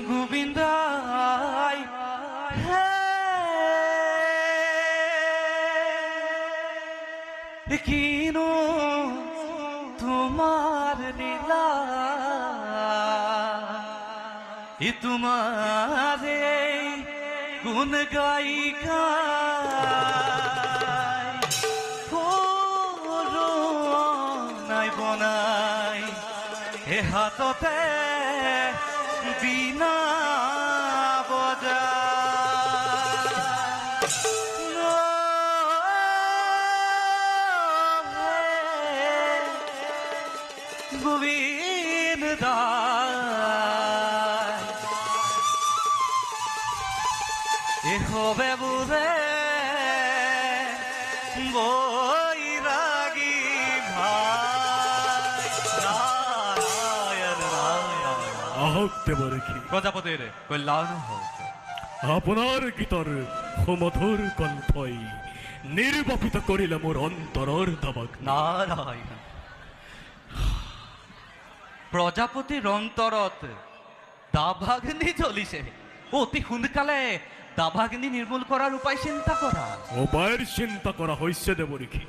গোবিন্দাই কিনো তোমার লীলা তোমারে গুণ গাই নাই বনাই এ হাততে বিনা বজা গোবিন্দ এ হবে বুঝে বৈরাগী ভাই নারায়ণ নারায়ণ আহক দেবরেখি প্রজাপতির কল্যাণ হোক। আপনার গীতার মধুর কণ্ঠই নির্বাপিত করিল মোর অন্তরর দাবাক। নারায়ণ প্রজাপতির অন্তরত দাভাগ্নি চলিছে, অতি সোনকালে দাভাগ্নি নির্মূল করার উপায় চিন্তা করা। উপায়ের চিন্তা করা হয়েছে দেবরেখি।